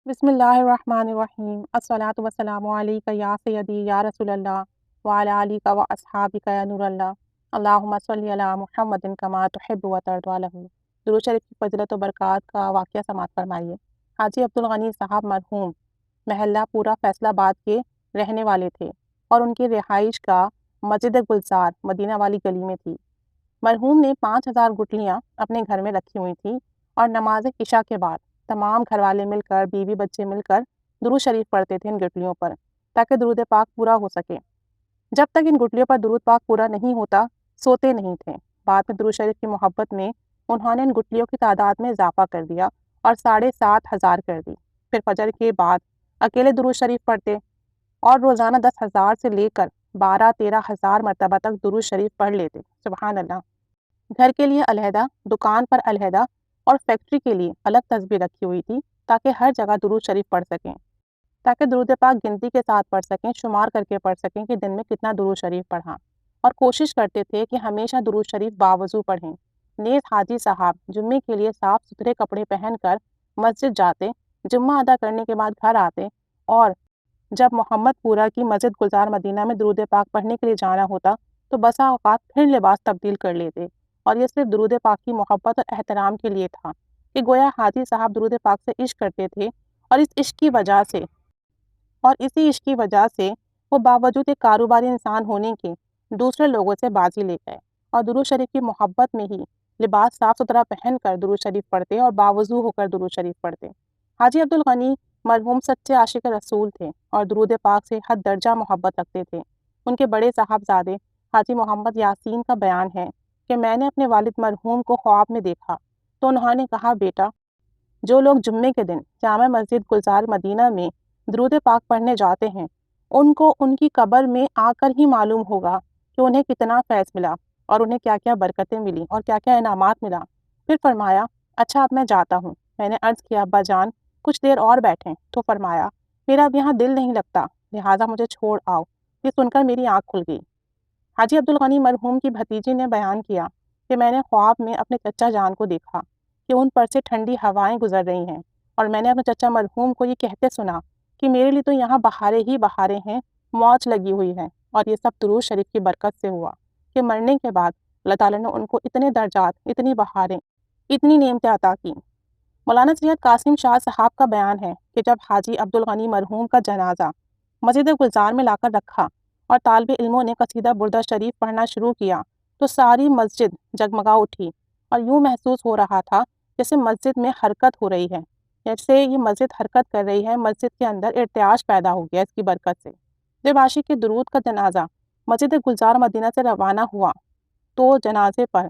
بسم اللہ الرحمن الرحیم الصلاۃ والسلام علیک یا سیدی یا رسول اللہ وعلی آلک و اصحابک یا نور اللہ اللہم صلی علی محمد کما تحب و ترضی له۔ درود شریف کی فضیلت و برکات کا واقعہ سماعت فرمائیے۔ حاجی عبدالغنی صاحب مرحوم محلہ پورہ فیصل آباد کے رہنے والے تھے اور ان کی رہائش کا مسجد گلزار مدینہ والی گلی میں تھی۔ مرحوم نے 5000 گٹلیاں اپنے گھر میں رکھی ہوئی تھیں اور نماز عشاء کے بعد تمام گھر والے مل کر بیوی بچے مل کر درود شریف پڑھتے تھے ان گٹلیوں پر تاکہ درود پاک پورا ہو سکے۔ جب تک ان گٹلیوں پر درود پاک پورا نہیں ہوتا سوتے نہیں تھے۔ بعد میں درود شریف کی محبت میں انہوں نے ان گٹلیوں کی تعداد میں اضافہ کر دیا اور 7500 کر دی۔ پھر فجر کے بعد اکیلے درود شریف پڑھتے اور روزانہ 10,000 سے لے کر 12-13,000 مرتبہ تک درود شریف پڑھ لیتے۔ سبحان اللہ۔ گھر کے لیے علیحدہ، دکان پر علیحدہ اور فیکٹری کے لیے الگ تسبیح رکھی ہوئی تھی تاکہ ہر جگہ درود شریف پڑھ سکیں، تاکہ درود پاک گنتی کے ساتھ پڑھ سکیں، شمار کر کے پڑھ سکیں کہ دن میں کتنا درود شریف پڑھا، اور کوشش کرتے تھے کہ ہمیشہ درود شریف باوضو پڑھیں۔ نیز حاجی صاحب جمعے کے لیے صاف ستھرے کپڑے پہن کر مسجد جاتے، جمعہ ادا کرنے کے بعد گھر آتے، اور جب محمد پورہ کی مسجد گلزار مدینہ میں درود پاک پڑھنے کے لیے جانا ہوتا تو بسا اوقات پھر لباس تبدیل کر لیتے، اور یہ صرف درود پاک کی محبت اور احترام کے لیے تھا کہ گویا حاجی صاحب درود پاک سے عشق کرتے تھے، اور اسی عشق کی وجہ سے وہ باوجود ایک کاروباری انسان ہونے کے دوسرے لوگوں سے بازی لے گئے اور درود شریف کی محبت میں ہی لباس صاف ستھرا پہن کر درود شریف پڑھتے اور باوضو ہو کر درود شریف پڑھتے۔ حاجی عبدالغنی مرحوم سچے عاشق رسول تھے اور درود پاک سے حد درجہ محبت رکھتے تھے۔ ان کے بڑے صاحبزادے حاجی محمد یاسین کا بیان ہے کہ میں نے اپنے والد مرحوم کو خواب میں دیکھا تو انہوں نے کہا، بیٹا، جو لوگ جمعے کے دن جامع مسجد گلزار مدینہ میں درود پاک پڑھنے جاتے ہیں ان کو ان کی قبر میں آ کر ہی معلوم ہوگا کہ انہیں کتنا فیض ملا اور انہیں کیا کیا برکتیں ملی اور کیا کیا انعامات ملا۔ پھر فرمایا، اچھا اب میں جاتا ہوں۔ میں نے عرض کیا، ابا جان کچھ دیر اور بیٹھیں، تو فرمایا، میرا اب یہاں دل نہیں لگتا، لہٰذا مجھے چھوڑ آؤ۔ یہ سن کر میری آنکھ کھل گئی۔ حاجی عبدالغنی مرحوم کی بھتیجی نے بیان کیا کہ میں نے خواب میں اپنے چچا جان کو دیکھا کہ ان پر سے ٹھنڈی ہوائیں گزر رہی ہیں، اور میں نے اپنے چچا مرحوم کو یہ کہتے سنا کہ میرے لیے تو یہاں بہاریں ہی بہاریں ہیں، موج لگی ہوئی ہے، اور یہ سب درود شریف کی برکت سے ہوا کہ مرنے کے بعد اللہ تعالیٰ نے ان کو اتنے درجات، اتنی بہاریں، اتنی نعمتیں عطا کی۔ مولانا سید قاسم شاہ صاحب کا بیان ہے کہ جب حاجی عبدالغنی مرحوم کا جنازہ مسجد گلزار میں لا کر رکھا اور طالب علموں نے قصیدہ بردہ شریف پڑھنا شروع کیا تو ساری مسجد جگمگا اٹھی، اور یوں محسوس ہو رہا تھا جیسے مسجد میں حرکت ہو رہی ہے، جیسے یہ مسجد حرکت کر رہی ہے، مسجد کے اندر ارتعاش پیدا ہو گیا اس کی برکت سے۔ جب عاشق کے درود کا جنازہ مسجد گلزار مدینہ سے روانہ ہوا تو جنازے پر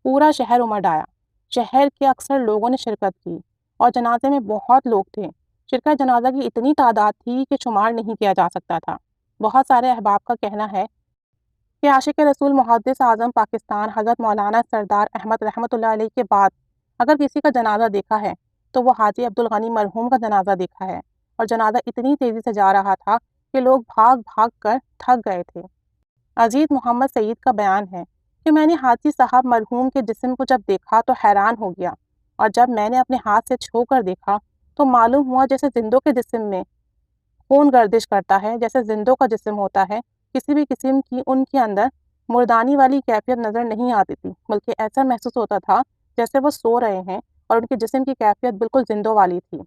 پورا شہر امڈ آیا۔ شہر کے اکثر لوگوں نے شرکت کی اور جنازے میں بہت لوگ تھے۔ شرکت جنازہ کی اتنی تعداد تھی کہ شمار نہیں کیا جا سکتا تھا۔ بہت سارے احباب کا کہنا ہے کہ عاشق رسول محدث اعظم پاکستان حضرت مولانا سردار احمد رحمۃ اللہ علیہ کے بعد اگر کسی کا جنازہ دیکھا ہے تو وہ حاجی عبدالغنی مرحوم کا جنازہ دیکھا ہے، اور جنازہ اتنی تیزی سے جا رہا تھا کہ لوگ بھاگ بھاگ کر تھک گئے تھے۔ عزیز محمد سعید کا بیان ہے کہ میں نے حاجی صاحب مرحوم کے جسم کو جب دیکھا تو حیران ہو گیا، اور جب میں نے اپنے ہاتھ سے چھو کر دیکھا تو معلوم ہوا جیسے زندوں کے جسم میں خون گردش کرتا ہے، جیسے زندوں کا جسم ہوتا ہے، کسی بھی قسم کی ان کے اندر مردانی والی کیفیت نظر نہیں آتی تھی، بلکہ ایسا محسوس ہوتا تھا جیسے وہ سو رہے ہیں اور ان کے جسم کی کیفیت بالکل زندوں والی تھی۔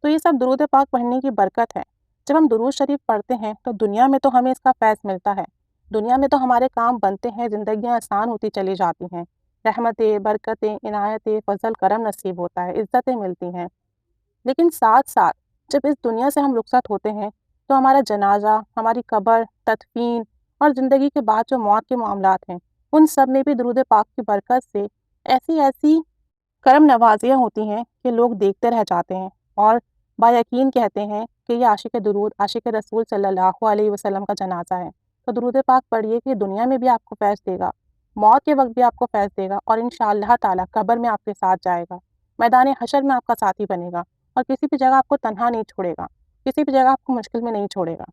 تو یہ سب درود پاک پڑھنے کی برکت ہے۔ جب ہم درود شریف پڑھتے ہیں تو دنیا میں تو ہمیں اس کا فیض ملتا ہے، دنیا میں تو ہمارے کام بنتے ہیں، زندگیاں آسان ہوتی چلی جاتی ہیں، رحمتیں، برکتیں، عنایتیں، فضل کرم نصیب ہوتا ہے، عزتیں ملتی ہیں، لیکن ساتھ ساتھ جب اس دنیا سے ہم رخصت ہوتے ہیں تو ہمارا جنازہ، ہماری قبر، تدفین اور زندگی کے بعد جو موت کے معاملات ہیں ان سب میں بھی درود پاک کی برکت سے ایسی کرم نوازیاں ہوتی ہیں کہ لوگ دیکھتے رہ جاتے ہیں اور با یقین کہتے ہیں کہ یہ عاشق درود، عاشق رسول صلی اللہ علیہ وسلم کا جنازہ ہے۔ تو درود پاک پڑھیے کہ دنیا میں بھی آپ کو فیض دے گا، موت کے وقت بھی آپ کو فیض دے گا، اور انشاءاللہ تعالی قبر میں آپ کے ساتھ جائے گا، میدان حشر میں آپ کا ساتھی بنے گا، اور کسی بھی جگہ آپ کو تنہا نہیں چھوڑے گا، کسی بھی جگہ آپ کو مشکل میں نہیں چھوڑے گا۔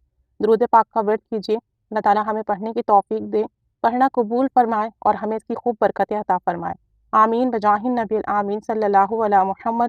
درود پاک کا ورد کیجیے، اللہ تعالیٰ ہمیں پڑھنے کی توفیق دے، پڑھنا قبول فرمائے اور ہمیں اس کی خوب برکتیں عطا فرمائے۔ آمین بجاہ النبی الآمین صلی اللہ علی محمد